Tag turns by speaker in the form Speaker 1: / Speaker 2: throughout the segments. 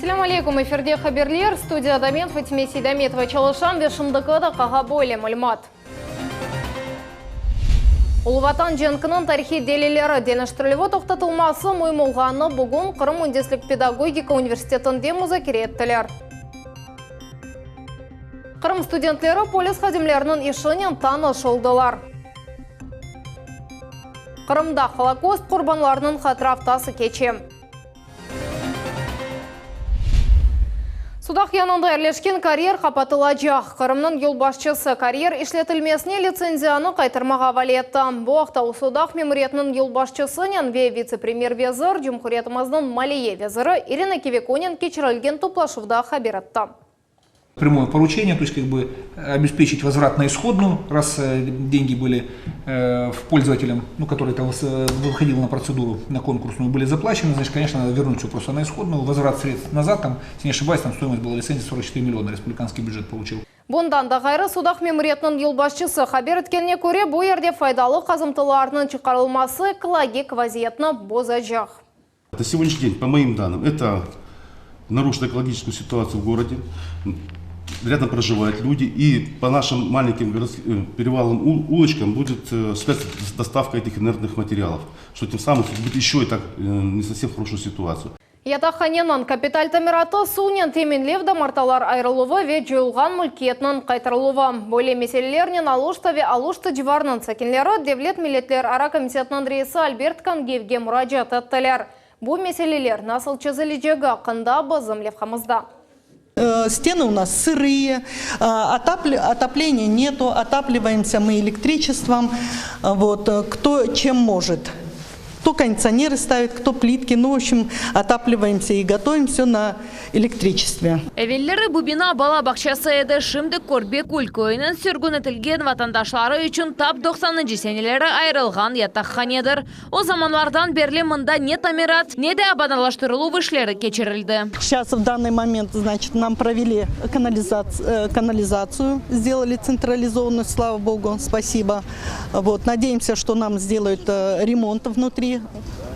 Speaker 1: Ассаляму алейкум, эфирде хаберлер, студия Дамет, Фатиме Сейдаметова, Чалышан, Вешындыкыда, Қағаболе, Мальмат. Улватан женкінің тарихи делелері деніштірілігі тоқтатылмасы мұймылғаны бүгін Қырым Үндестік педагогика университетінде музакире еттілер. Қырым студентлері полис хадимлерінің ишінен таны шолдылар. Қырымда Холокост құрбанларының хатырафтасы кече. Судақ янында әрлешкен карьер қапатылачақ. Қырымның юлбашчысы карьер ишлетілмесіне лицензияны қайтырмаға валетті. Бұл ақта Судақ мемориетінің юлбашчысының ве вице-премьер-везір, Жұмхуретіміздің малие везірі Ирина Кевеконин кечірілген туплашывда хабиратты.
Speaker 2: Прямое поручение, то есть обеспечить возврат на исходную, раз деньги были пользователям, который там выходил на процедуру, на конкурсную, были заплачены, значит, конечно, надо вернуть все просто на исходную, возврат средств назад, там, если не ошибаюсь, там стоимость была лицензии 44 миллиона, республиканский бюджет получил.
Speaker 1: Бұндан да ғайры Судақ мемориетінің елбасшысы хабер еткеніне көре, бұл ерде файдалы қазымтыларының чықарылмасы экологик вазиетні бозажақ.
Speaker 3: На сегодняшний день, по моим данным, это нарушит экологическую ситуацию в городе. Рядом проживают люди, и по нашим маленьким перевалам, улочкам будет доставка этих инертных материалов, что тем самым будет еще и так не совсем хорошую ситуацию.
Speaker 1: Ятаханенан капиталь тамираты суынен теменлевді марталар айрылуы ве жойылған мүлкетінің қайтырылуы. Более меселелерінен алушты диварның сәкенлері Девлет милетлер ара комитетінің рейсі Альберт Кангевге мұраджат еттілер. Бұл меселелер насыл чезілежегі қында бызым левхамызда.
Speaker 4: Стены у нас сырые, отопления нету, отапливаемся мы электричеством, кто чем может. Кто кондиционеры ставит, кто плитки, в общем, отапливаемся и готовим все на электричестве.
Speaker 5: Эвеллері бубина бала бақшасы еді шымды көрбек өлкөйінің сүргін етілген ватандашлары үшін тап 90-ны сенелері айрылған ятақхан едір. О заманлардан берлі мында не тамират, не де абадалаштырылу вышлері кечерілді.
Speaker 4: Сейчас в данный момент, значит, нам провели канализацию, сделали централизованную, слава богу, спасибо. Надеемся, что нам сделают ремонт внутри.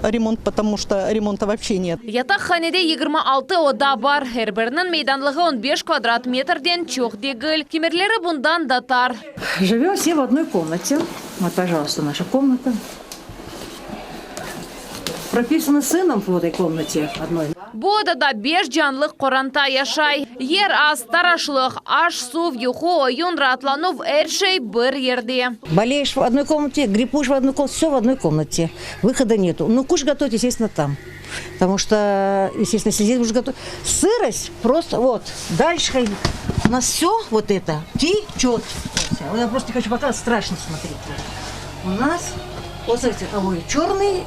Speaker 4: Ремонт, потому что ремонта вообще нет.
Speaker 5: Ятақханеде 26 ода бар. Әрбірінің мейданлығы 15 квадрат метрден чоқ дегіл. Кемерлері бұндан датар.
Speaker 6: Живем все в одной комнате. Вот, пожалуйста, наша комната. Прописаны сыном в этой комнате одной.
Speaker 5: Бода да 5 жанлық қоранта яшай. Ер аз тарашлық, аш сув, юху, ойын ратланув әршей бір ерде.
Speaker 6: Болеешь в одной комнате, гриппуешь в одной комнате, все в одной комнате. Выхода нету. Но кушать готовить, естественно, там. Потому что, естественно, сидеть уже готовить. Сырость просто дальше у нас все это течет. Я просто не хочу показать, страшно смотреть. У нас, смотрите, черный.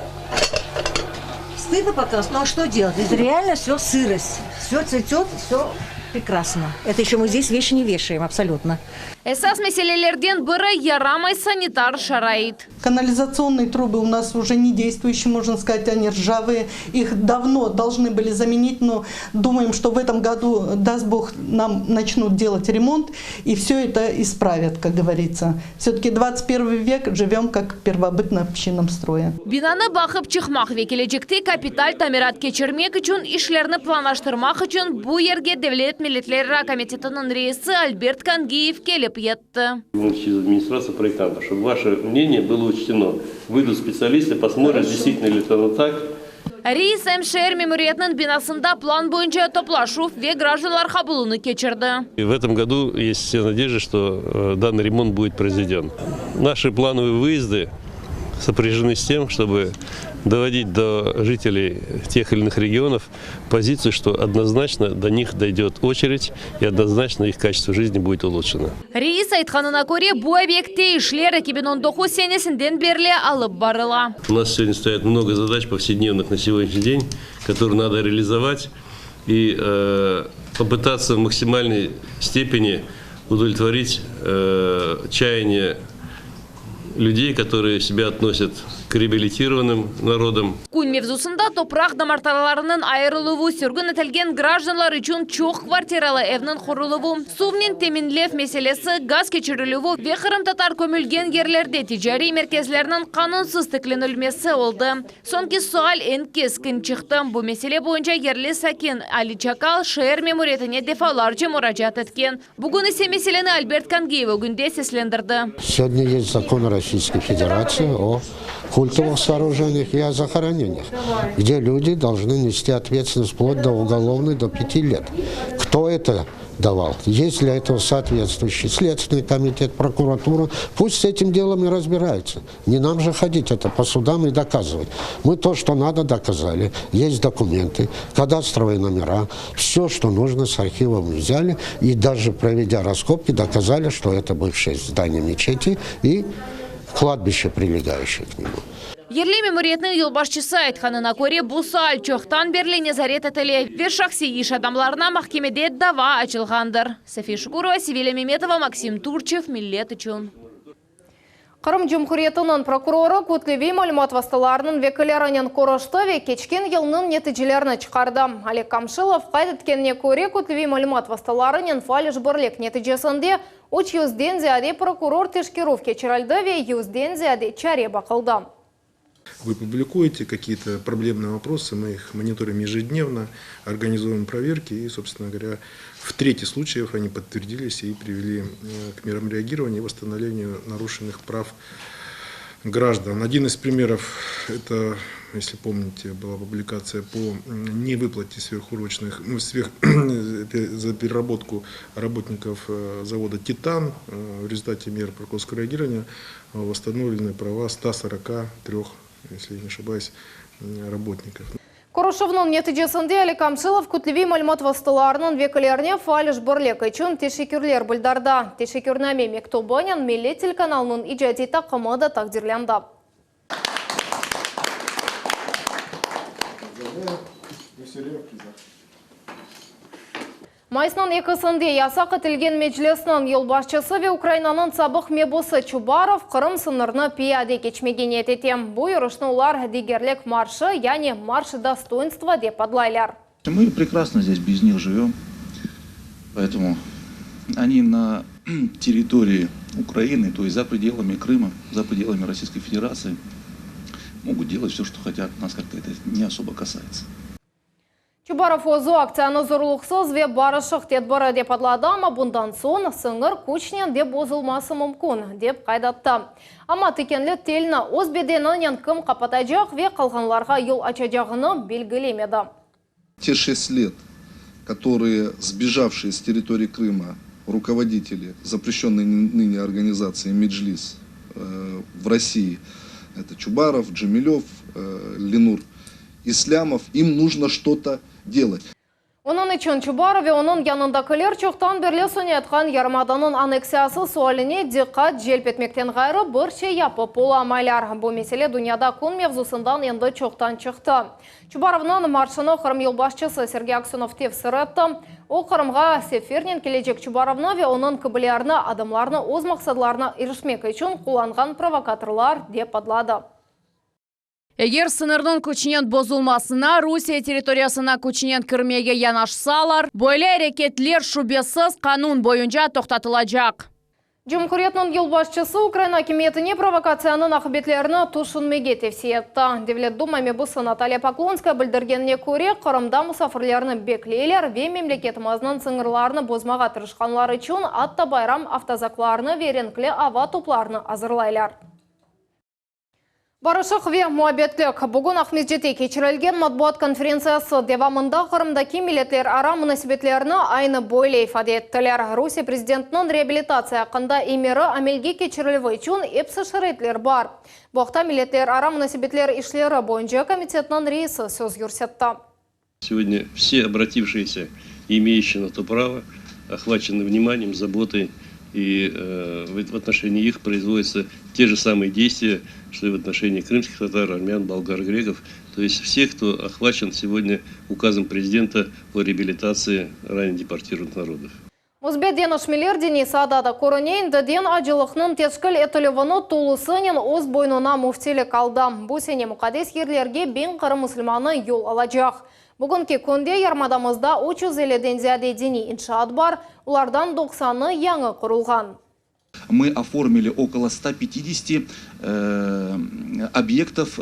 Speaker 6: Стыдно показывать, но что делать? Это реально все сырость. Все цветет, все прекрасно. Это еще мы здесь вещи не вешаем, абсолютно.
Speaker 5: Эсас меселелерден бірі ярамай санитар шарайт.
Speaker 4: Канализационные трубы у нас уже не действующие, можно сказать, они ржавые. Их давно должны были заменить, но думаем, что в этом году, даст Бог, нам начнут делать ремонт и все это исправят, как говорится. Все-таки 21 век живем как в первобытно-общинном строе.
Speaker 5: Бинаны бақып чықмақ векележекте капиталь тамират кечермек үшін ишлерні планаштырмақ үшін бұл ерге Девлет милетлері комитетінің рейсі Альберт Кангиев келіп етті.
Speaker 7: Через администрацию проектантов, чтобы ваше мнение было учтено. Выйдут специалисты, посмотрят, действительно ли это так.
Speaker 5: Рейс МШР мемориетінің бинасында план бойынша топлашу ве гражданлар қабылыны кечерді.
Speaker 8: В этом году есть все надежды, что данный ремонт будет произведен. Наши плановые выезды сопряжены с тем, чтобы доводить до жителей тех или иных регионов позицию, что однозначно до них дойдет очередь и однозначно их качество жизни будет улучшено.
Speaker 5: Рейс айтқанына көре бұл объекте ишлер 2019 сенесінден берле алып барыла.
Speaker 8: У нас сегодня стоят много задач повседневных на сегодняшний день, которые надо реализовать и попытаться в максимальной степени удовлетворить чаяния людей, которые себя относят к реабилитированным народам.
Speaker 5: Күн мевзусында топрақ дамарталарының айырылуы сүргін етілген гражданлар үшін чоқ квартиралы evнің құрылуы, сувнен теминлев меселесі газ кечірілуі ве Қырым татар көмілген ерлерде тижари мерkezлерінің қанунсыз тікленілмесі олды. Сонки суал en keskin çıktı. Bu mesele boyunca yerli sakin Ali Çakal şehir memuriyetine defalarca müracaat etken. Bugün ise meseleni Albert Kangiev günde seslendirdi.
Speaker 9: Сегодня есть закон Российской Федерации о культовых сооружениях и о захоронениях, где люди должны нести ответственность вплоть до уголовной до 5 лет. Кто это давал? Есть для этого соответствующий Следственный комитет, прокуратура. Пусть с этим делом и разбираются. Не нам же ходить это по судам и доказывать. Мы то, что надо, доказали. Есть документы, кадастровые номера. Все, что нужно, с архивом взяли. И даже проведя раскопки, доказали, что это бывшее здание мечети и кладбище, прилегающее к нему.
Speaker 5: Yerli memuriyetinin yolbaşçısı aytkanına göre bu sual çoxtan berli nezaret etili ve şahsi iş adamlarına mahkemede dava açılgandır. Safiye Şukurova, Sivile Memetova, Maksim Turchev, Millet üçün.
Speaker 1: Қырым Cumhuriyeti'nin prokurori Kutlevi malumat vasıtalarının vekillerinin koruştu ve geçken yılının neticelerini çıkardı. Ali Kamshilov qayd etkenine göre Kutlevi malumat vasıtalarının faliş birlik neticesinde 300'den ziyade prokuror teşkirov keçirildi ve 100'den ziyade çare bakıldı.
Speaker 10: Вы публикуете какие-то проблемные вопросы, мы их мониторим ежедневно, организуем проверки и, собственно говоря, в трети случаев они подтвердились и привели к мерам реагирования и восстановлению нарушенных прав граждан. Один из примеров, это, если помните, была публикация по невыплате сверхурочных, за переработку работников завода «Титан». В результате мер прокурорского реагирования восстановлены права 143, если не ошибаюсь, работников.
Speaker 1: Koruşuvның neticesinde Ali Kamshilov Kutlevi malumat vasıtalarının vekillerine faliş birlik için teşekkürler bildirdi. Teşekkürname mektubının Millet telekanalının icadi takımı da takdirlendi. Mayıs'nın 2'sinde yasak etilgen meclisinin yolbaşçısı ve Ukrayna'nın sabık mebusu Чубаров Kırım sınırını piyade geçmegen etetem. Bu yürüyüşünü ular digerlik marşı, yani марш достоинства деп adlaylar.
Speaker 11: Мы прекрасно здесь без них живем, поэтому они на территории Украины, то есть за пределами Крыма, за пределами Российской Федерации, могут делать все, что хотят. Нас как-то это не особо касается.
Speaker 1: Чубаров o'zi aksiyani zorluqsız ve barışıq tedbiri dep adladı, ama bundan soň sыңыр kuchnen dep bozulması mümkün dep qaydattı. Ama tekenli telini o'z bedenini kim kapatajak ve kalganlarga yol açacağını belgilemedi.
Speaker 12: Те 6 лет, которые сбежавшие с территории Крыма руководители запрещенной ныне организации Меджлис в России, это Чубаров, Джемилев, Ленур Ислямов, им нужно что-то делать.
Speaker 1: Onun için Чубаров ve onun yanındakiler çoktan birle sonayatkan Yarımadanın aneksiyası sualine dikkat jelp etmekten gayrı bir şey yapıp olamaylar. Bu mesele dünyada kun mevzusundan endi çoktan çıktı. Чубаровның marşını Kırım yolbaşçısı Sergey Aksyonov tefsir etti. O Kırımga seferden gelecek Чубаровны ve onun kıbılerini, adımlarını, o'z maqsadlarına erişmek için kullangan provokatorlar dep adladı.
Speaker 5: Егер sınırның көчінен bozulmasına, Rusiya territoriyasına көчінен kirmege yanaşsalar, böyle hareketlер şüphesiz kanun boyunca toxtatılacak.
Speaker 1: Cumhuriyetinin yolbaşçısı Ukrayna hükümetine provokatsiyanın akıbetlerini tuşunmege tavsiye etti. Devlet Duma mebusu Natalya Poklonskaya bildirgenine göre Kırımda musafirlerini bekleyler ve memleketimizin sınırlarını bozmağa tırışkanlar için Atta Bayram avtozaklarını ve renkli ava toplarını hazırlaylar. Barışıq ve muhabbetlik bugün Ahmedjete keçirilgen matbuat konferensiyası devamında Kırımdaki milletler ara münasebetlerini aynı boyla ifade ettiler. Rusya prezidentinin reabilitasiya hakkında emiri amelge keçirilvi için epsi şaratlar var. Bu haqda milletler ara münasebetler işleri boyunca komitetinin reisi söz yürsetti.
Speaker 8: Сегодня все обратившиеся, имеющие на то право, охвачены вниманием, заботой, и в отношении их производятся те же самые действия, что и в отношении крымских татар, армян, болгар, греков. То есть всех, кто охвачен сегодня указом президента по реабилитации ранее депортированных народов.
Speaker 1: Узбеден ашмелер Денис Адада Коронейн деден ажылықның тешкіл етілівіні тулысынен оз бойнуна муфтелі қалды. Бұсене мұқадес ерлерге бен қыры мұсылманы ел алачақ. Бүгінгі күнде ярмадамызда 350-ден зияде дени иншаат бар, олардан 90-ы яңы құрылған.
Speaker 11: Мы оформили около 150 объектов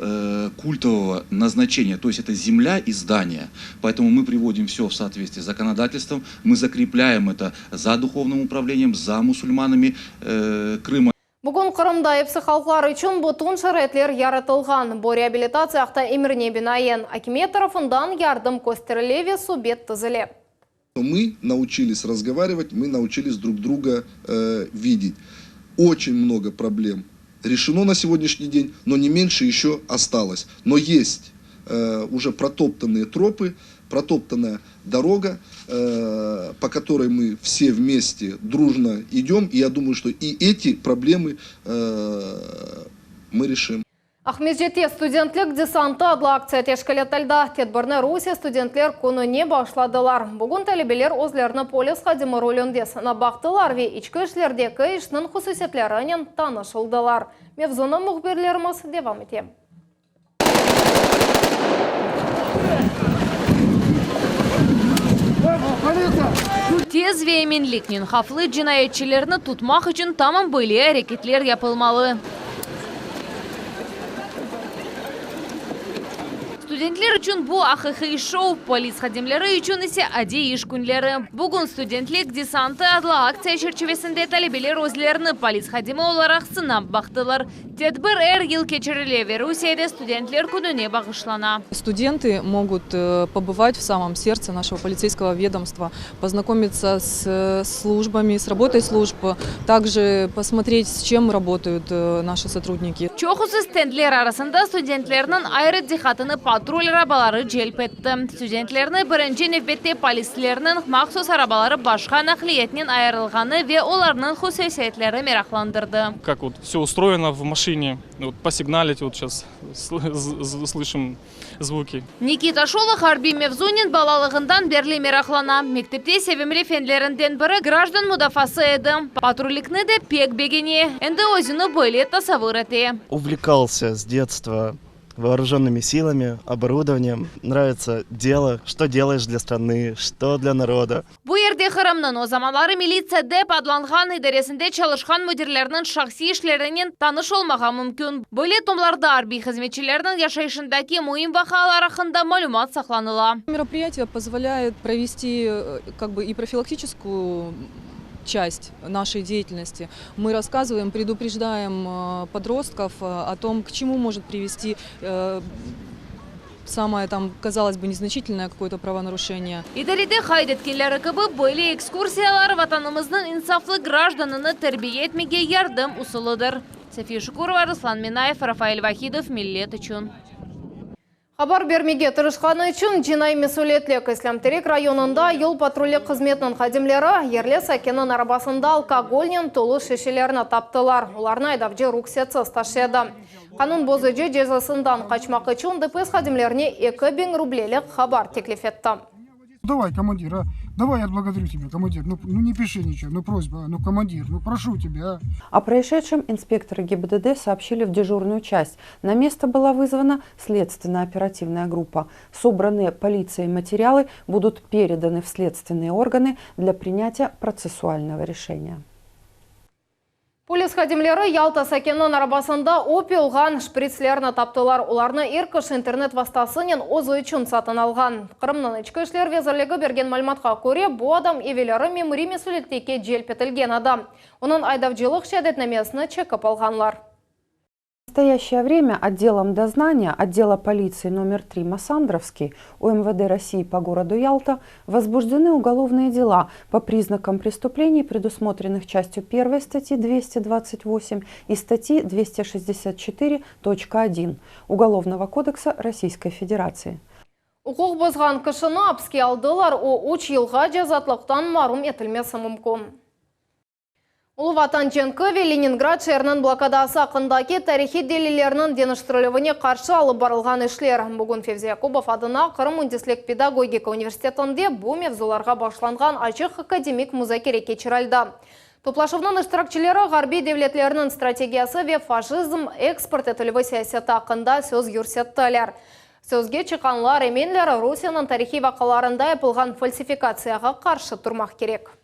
Speaker 11: культового назначения, то есть это земля и здания. Поэтому мы приводим все в соответствии с законодательством, мы закрепляем это за духовным управлением, за мусульманами Крыма.
Speaker 1: Бүгін Қырымда епсі халқлар үшін бұтын шарайтлер яратылған. Бұл реабилитацияқта емірне бинайын. Акимет тарапынан ярдым көстерілеве субет тізілі.
Speaker 12: Мы научились разговаривать, мы научились друг друга видеть. Очень много проблем решено на сегодняшний день, но не меньше еще осталось. Но есть уже протоптанные тропы, протоптанная дорога, по которой мы все вместе дружно идем. И я думаю, что и эти проблемы мы решим.
Speaker 1: Ахмеджете студентлік десанты адлы акция тешкелетілді. Тедбірні Русия студентлер күніне башладылар. Бүгін тәлебелер өзлеріні полис қадымы рөлінде сынабақтылар ве ичкі ішлердегі ішінің құсусетлерінен танышылдылар. Мевзуны мұхберлеріміз девам етем.
Speaker 5: Тез вейменлікнен хафлы джинаятчылеріні тұтмақ үшін тамам бөлі әрекетлер yapılmalı. Студентлер үшін бұл ақықы шоу, полис қадемлері үшін есе әде еш күнлері. Бүгін студентлік десанты адлы акция шерчевесінде тәлебелер өзлеріні полис қадемі оларақ сынап бақтылар. Тедбір әр ел кечерілеве Русияда студентлер күніне бағышлана.
Speaker 13: Студенты могут побывать в самом сердце нашего полицейского ведомства, познакомиться с службами, с работой служб, также посмотреть, с чем работают наши сотрудники.
Speaker 5: Чоқысы стендлер арасында студентлерінің айры дихатыны патруль арабалары желп етті. Студентлеріні бірінші нефбетте полислерінің мақсус арабалары башқа нақлиетінен айырылғаны ве оларының хусесетлері мерақландырды.
Speaker 14: Как вот все устроено в машине, вот посигналить, вот сейчас слышим звуки.
Speaker 5: Никита Шолы Харби Мевзунин балалығындан берлі мерақлана. Мектепте севімлі фенлерінден бірі граждан мудафасы еді. Патруликны де пек бегене, энді өзіні бөлет тасавыр еті.
Speaker 15: Увлекался с детства вооруженными силами, оборудованием. Нравится дело, что делаешь для страны, что для народа.
Speaker 5: Бұл ерде Қырымның о заманлары милиция деп адланған идаресінде çalışқан müdürlerinin шақси ішлерінен таныш олмаға мүмкін. Бөле томларда арби қызметчілерінің яшайшындаки мұйым вақалар ақында малюмат сақланыла.
Speaker 13: Мероприятие позволяет провести и профилактическую часть нашей деятельности. Мы рассказываем, предупреждаем подростков о том, к чему может привести самое казалось бы, незначительное какое-то правонарушение.
Speaker 5: Идарите хайдеткелері кібі бөлі экскурсиялар ватанымыздың инсафлы гражданыны тәрбие етмеге ярдым усылыдыр. София Шукурова, Руслан Минаев, Рафаэль Вахидов, Миллет үшін.
Speaker 1: Хабар бермеге тұрышқаны үшін жинай месулетлік Ислам-Терек районында ел патрулік қызметінің қадемлері ерлі сәкенің арабасында алкогольнен толы шешелеріні таптылар. Оларына айдавжы рұқсетсіз ташеді. Қанун бозыжы жезасындан қачмақ үшін ДПС қадемлеріне 2000 рублелік хабар теклиф етті.
Speaker 16: Давай, командир, давай, я благодарю тебя, командир. Ну не пиши ничего, просьба, командир, прошу тебя.
Speaker 17: О происшедшем инспекторы ГИБДД сообщили в дежурную часть. На место была вызвана следственно-оперативная группа. Собранные полицией материалы будут переданы в следственные органы для принятия процессуального решения.
Speaker 1: Полис қадемлері Ялта сәкеннің арабасында опиылған шприцлеріні таптылар. Оларны иркіш интернет вастасынен озы үшін сатын алған. Қырымның ішкі ішлер везірлігі берген мәліmatқа көре, бұл адам евелері мемори месулеттеке желпетілген адам. Оның айдавжылық шәдетнамесіні чекіп алғанлар.
Speaker 17: В настоящее время отделом дознания отдела полиции номер 3 Массандровский УМВД России по городу Ялта возбуждены уголовные дела по признакам преступлений, предусмотренных частью 1 статьи 228 и статьи 264.1 Уголовного кодекса Российской Федерации.
Speaker 1: Уқуқ бұзған кішіні апске алдылар, о 3 елға жазатлықтан марум етілмесі мүмкін. Улыватан Дженкове Ленинград шернен блокадасы ақындаки тарихи делилерінің деныштырылығыне қаршы алып барылған ішлер. Бүгін Февзи Якубов адына Қырым Үндеслік педагогика университетінде бұл мевзуларға башланған ачық академик музакире кечіралды. Топлашывның іштіракчылары ғарби девлетлерінің стратегиясы ве фашизм экспорт етілігі саясеті ақында сөз юрсеттілер. Сөзге чықанлар еменлері Русияның тарихи вақаларында епілған фальсификацияға қаршы тұрмақ керек.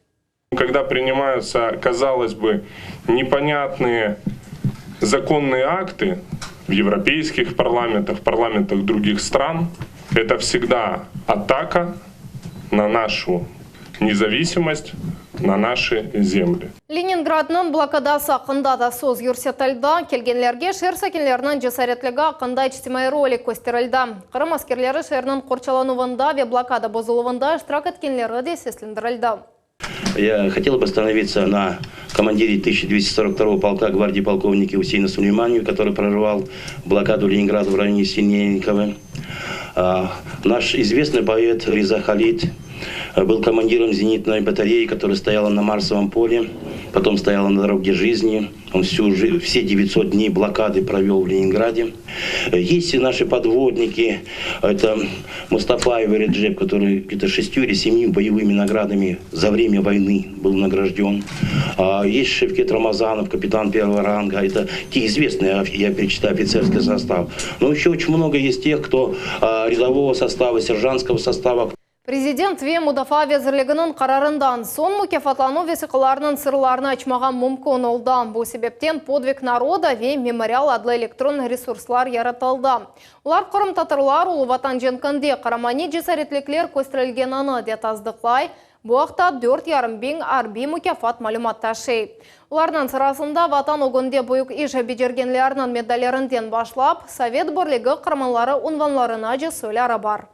Speaker 18: Когда принимаются, казалось бы, непонятные законные акты в европейских парламентах, в парламентах других стран, это всегда атака на нашу независимость, на наши земли.
Speaker 1: Ленинградның блокадасы ақында да сөз юрсетілді. Келгенлерге шер сәкенлерінің жесаретлігі ақында ичтимай ролик көстерілді. Қырым аскерлері шерінің қорчалануында ве блокада бозылуында иштирак еткенлері де сеслендірілді.
Speaker 19: Я хотел бы остановиться на командире 1242-го полка гвардии полковнике Усейна Сулейманию, который прорвал блокаду Ленинграда в районе Синельникова. Наш известный поэт Риза Халид был командиром зенитной батареи, которая стояла на Марсовом поле, потом стояла на дороге жизни. Он все 900 дней блокады провел в Ленинграде. Есть и наши подводники, это Мустафаев и Реджеп, который где-то 6 или 7 боевыми наградами за время войны был награжден. Есть Шевкет Рамазанов, капитан первого ранга, это те известные, я перечитаю, офицерский состав. Но еще очень много есть тех, кто рядового состава, сержантского состава.
Speaker 1: Президент ве Мудафа везірлігінің қарарындан сон мұкефатлану весіқыларының сырларына açмаған мүмкін олды. Бұл себептен подвиг народа ве мемориал адлы электрон ресурслар яратылды. Олар Қырым татарлар Улыватан Женкінде қарамани жесаретліклер көстірілген аны де таздықлай. Бұл ақта 4,5 бин арби мұкефат малюмат таши. Олардан сырасында ватан оғынде бұйық иші бедергенлерінің медалерінден башлап, Совет Бірлігі қарманлары унванларына жесөлері бар.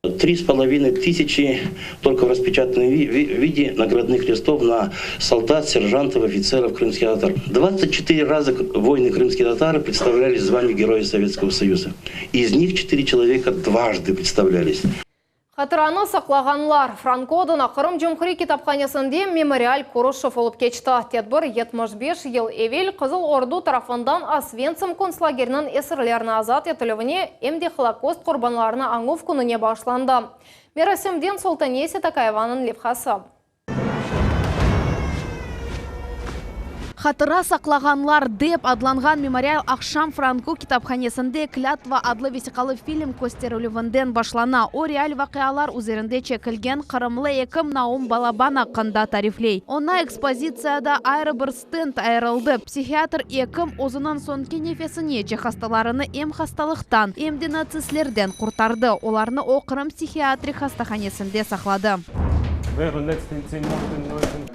Speaker 19: 3500 только в распечатанном виде наградных листов на солдат, сержантов, офицеров крымских татар. 24 раза воины крымские татары представлялись в звании Героя Советского Союза. Из них 4 человека дважды представлялись.
Speaker 1: Қатыраны сақлағанлар Франкодына Қырым Жұмқыры китапханесінде мемориал Курушев олып кечті. Тедбір 75 ел евел Қызыл Орду тарафындан Освенцим концлагерінің есірлеріні азат етілівіне емде Холокост құрбанларына аңув күніне башланды. Мерасимден Солтанеси Такаеванын левхасы.
Speaker 5: Хатыра сақлағанлар деп адланған мемориал Ақшам Франко китапханесінде клятва адлы весиқалы фильм көстерілівінден башлана. О реал вақиялар үзерінде чекілген Қырымлы екім Наум Балабан ақында тарифлей. Она экспозицияда айры бір стенд айрылды. Психиатр екім озынан сонки нефесіне хасталарыны ем хасталықтан, емді нацистлерден құртарды. Оларны о Қырым психиатрик хастаханесінде сақлады.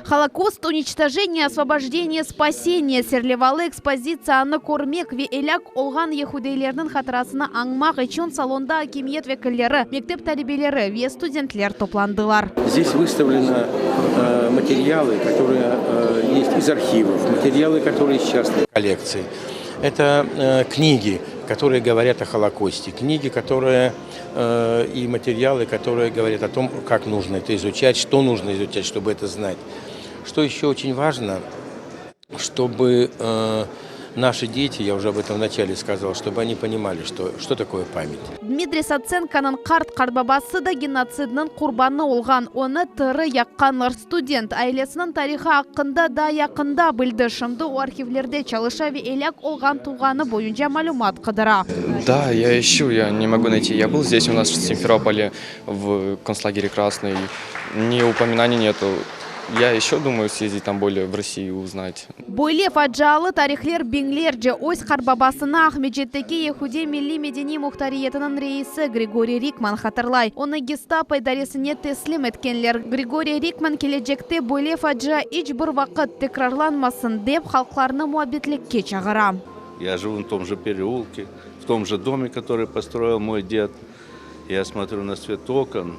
Speaker 5: Холокост, уничтожение, освобождение, спасение. Серлевалы экспозиция Анны Кормек ве эляк олған ехудейлердің хатырасына аңмақ ечен салонда акимиет векілері, мектеп тәрбиелері ве студентлер топландылар.
Speaker 20: Здесь выставлены материалы, которые есть из архивов, материалы, которые из частной коллекции. Это книги, которые говорят о Холокосте, книги, которые и материалы, которые говорят о том, как нужно это изучать, что нужно изучать, чтобы это знать. Что еще очень важно, чтобы наши дети, я уже об этом вначале сказал, чтобы они понимали, что такое память.
Speaker 5: Дмитрий Саценканың қарт-қарбабасы да геноцидның құрбаны олған. Оны тыры яққанлар студент. Айлесінің тарихы ақында да яқында білді. Шымды о архивлерде Чалышави эляк олған туғаны бойынша малюмат қыдыра.
Speaker 21: Да, я ищу, я не могу найти. Я был здесь у нас в Симферополе, в концлагере Красный. Ни упоминаний нету. Я еще думаю съездить там более в Россию узнать.
Speaker 5: Бойле фаджалы тарихлер бенглерже ойс қарбабасына Ахмеджеттеке Ехуде Милли Медени Мухтариетінің рейсі Григорий Рикман хатырлай. Оны гестапо идаресіне теслим еткенлер. Григорий Рикман кележекте бойле фаджа ич бір вақыт текрарланмасын деп халықларны муабетлікке чағыра.
Speaker 22: Я живу в том же переулке, в том же доме, который построил мой дед. Я смотрю на свет окон,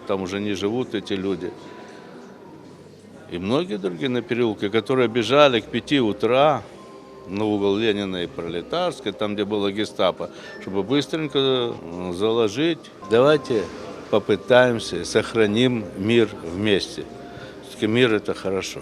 Speaker 22: там уже не живут эти люди. И многие другие на переулке, которые бежали к 5 утра на угол Ленина и Пролетарской, там, где было гестапо, чтобы быстренько заложить. Давайте попытаемся, сохраним мир вместе. Все-таки мир – это хорошо.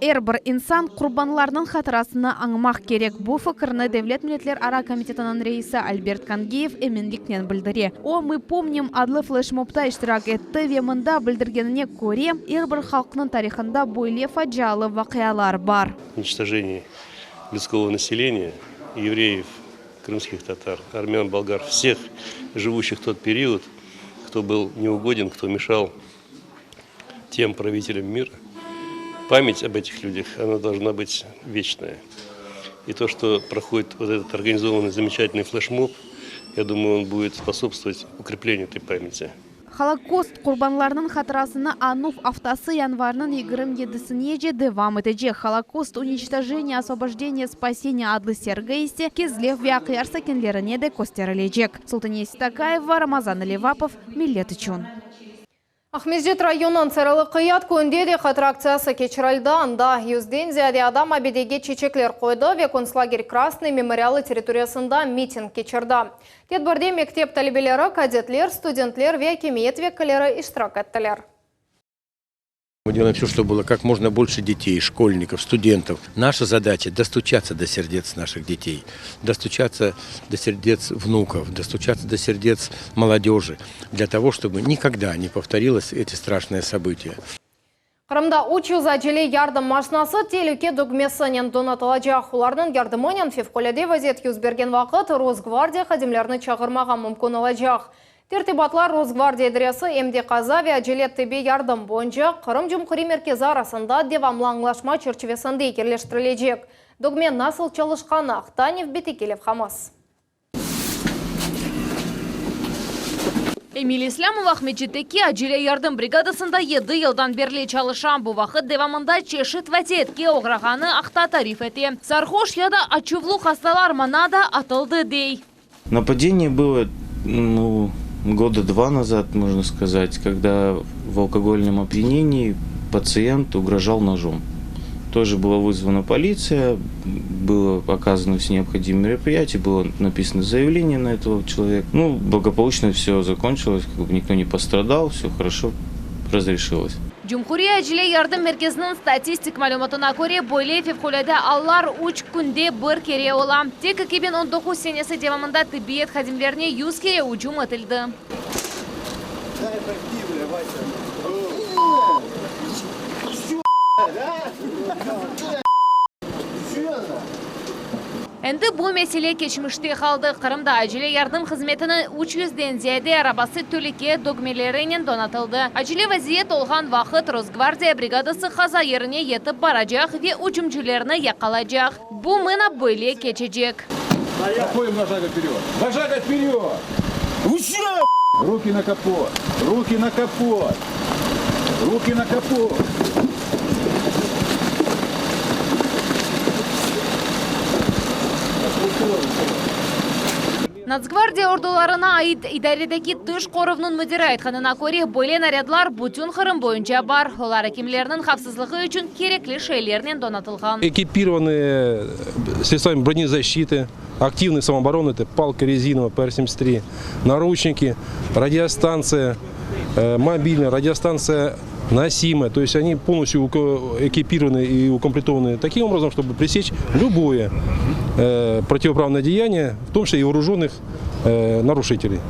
Speaker 5: Әрбір инсан құрбанларының хатырасына аңмақ керек. Бұл фікірні Девлет Миллетлер ара комитетінің рейсі Альберт Кангеев әмінліктен білдіре. О, мы помним адлы флешмобта иштирак етті ве мында білдіргеніне көре, әрбір халқының тарихында бойле фаджалы вақиялар бар.
Speaker 8: Уничтожение людского населения, евреев, крымских татар, армян, болгар, всех живущих в тот период, кто был неугоден, кто мешал тем правителям мира. Память об этих людях, она должна быть вечная. И то, что проходит вот этот организованный замечательный флешмоб, я думаю, он будет способствовать укреплению этой памяти.
Speaker 5: Холокост құрбанларының хатырасына Ануф автасы январның 27-сіне же девам етеже. Холокост, уничтожение, освобождение, спасение адлы сергейсе кезлев вяқияр сакенлеріне де көстерілежек. Султанес Такаева, Рамазан Левапов, Миллет үшін.
Speaker 1: Ахмеджет районын сырылы қият көнде де қатыр акциясы кечірілді. Анда юзден зияде адам абедеге чечеклер қойды ве концлагерь Красный мемориалы территориясында митинг кечірді. Тетбірде мектеп талебелері, кадетлер, студентлер ве кемиет веккілері иштирак еттілер.
Speaker 2: Мы делаем все, чтобы было как можно больше детей, школьников, студентов. Наша задача – достучаться до сердец наших детей, достучаться до сердец внуков, достучаться до сердец молодежи, для того, чтобы никогда не повторилось эти страшные события.
Speaker 1: Қырымда учу зажиле ярдым машинасы телюке дугмесінен донатылажақ. Олардың ярдымынен февколеде вазет юзберген вақыт Росгвардия қадемлеріні чағырмаға мүмкін алажақ. Тертибатлар Росгвардия идресі МД Қазави әжелет тебе ярдым бойынша Қырым жұмқыры меркезі арасында девамлы аңлашма чертчевесінде керлештірілежек. Догмен насыл чалышқаны Ақтанев Бетекелев Хамас.
Speaker 5: Эмилия Ислямова Ахмеджеттеке әжеле ярдым бригадасында 7 елдан берле чалышан бұл вақыт девамында чешіт вәтетке оғрағаны ақта тариф ете. Сархош яда ачувлу хасталар манада атылды дей.
Speaker 3: Нападение было, года 2 назад, можно сказать, когда в алкогольном опьянении пациент угрожал ножом. Тоже была вызвана полиция, было оказано все необходимые мероприятия, было написано заявление на этого человека. Благополучно все закончилось, никто не пострадал, все хорошо разрешилось.
Speaker 5: Cumhuriyet Acile Yardım Merkezi'nin statistik malumatına göre böyle fevkalade allar 3 günde bir kere olan. Tek 2019 senesi devamında tıbbiyet xadimlerine 100 kere hücum edildi. Endi bu mesele geçmişte kaldı. Kırım'da acile yardım hizmetinin 300'den ziyade arabası tülike dogmelerinin donatıldı. Acile vaziyet olğan vakit Rosgvardiya brigadası kaza yerine yetip baracak ve hücumcularını yakalayacak. Bu mına böyle geçecek.
Speaker 23: Заходим на шаг вперед. На шаг вперед! Руки на капот! Руки на капот! Руки на капот!
Speaker 5: Nацгвардия ordularına ait idaredeki tüş koruvunun müdürü aytkanına göre böyle narядlar bütün Kırım boyunca var. Olar hekimlerinin hafsızlığı için gerekli şeylerinin donatılgan.
Speaker 24: Экипированные средствами бронезащиты, активной самообороны, это палка резиновая ПР-73, наручники, радиостанция мобильная, радиостанция носимая. То есть они полностью экипированы и укомплектованы таким образом, чтобы пресечь любое противоправное деяние, в том числе и вооруженных нарушителей.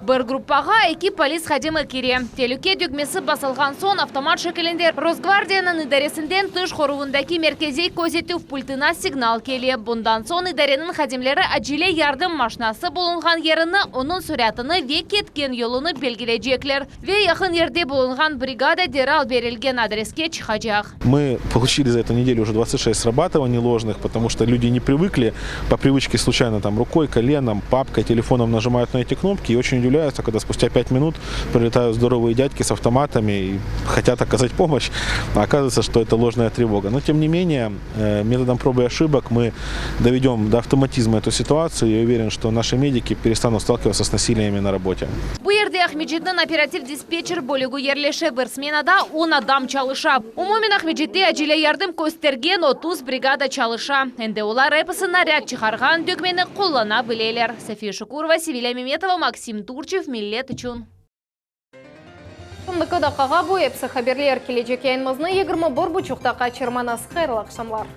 Speaker 5: Bir gruppaga 2 polis xadimi kiri. Tehlike düğmesi basılgan son avtomat şekilinde Rosgvardiyanın idaresinden tüş koruvundaki merkezi kozetüv pultuna signal keli. Bundan son idarenin xadimleri acile yardım maşinası bulungan yerini, onun süratini ve ketken yolunu belgileyecekler. Ve yakın yerde bulungan brigada derhal verilgen adreske çıkacak.
Speaker 25: Мы получили за эту неделю уже 26 срабатываний ложных, потому что люди не привыкли, по привычке случайно там рукой, коленом, папкой, телефоном нажимают на эти кнопки и очень удивляются, когда спустя 5 минут прилетают здоровые дядьки с автоматами и хотят оказать помощь, а оказывается, что это ложная тревога. Но тем не менее, методом проб и ошибок мы доведем до автоматизма эту ситуацию. Я уверен, что наши медики перестанут сталкиваться с насилиями на работе.
Speaker 5: Bu yerde Ahmedjet'nin operatif dispetcher bölüğü yerleşe bir smenada 10 adam çalışa. Umumen Ahmedjet'te acile yardım göstergen 30 brigada çalışa. Endi olar hepsine rad çıkargan dökmeni kullanabilirler. Safiye Şukurova, Sevilla Memetova, Maksim Turchev, Millet üçün.
Speaker 1: Дақаға бойы психаберлер келечек яйынмызны 21 бұчуқтақа чырманас қайырлы ақшамлар.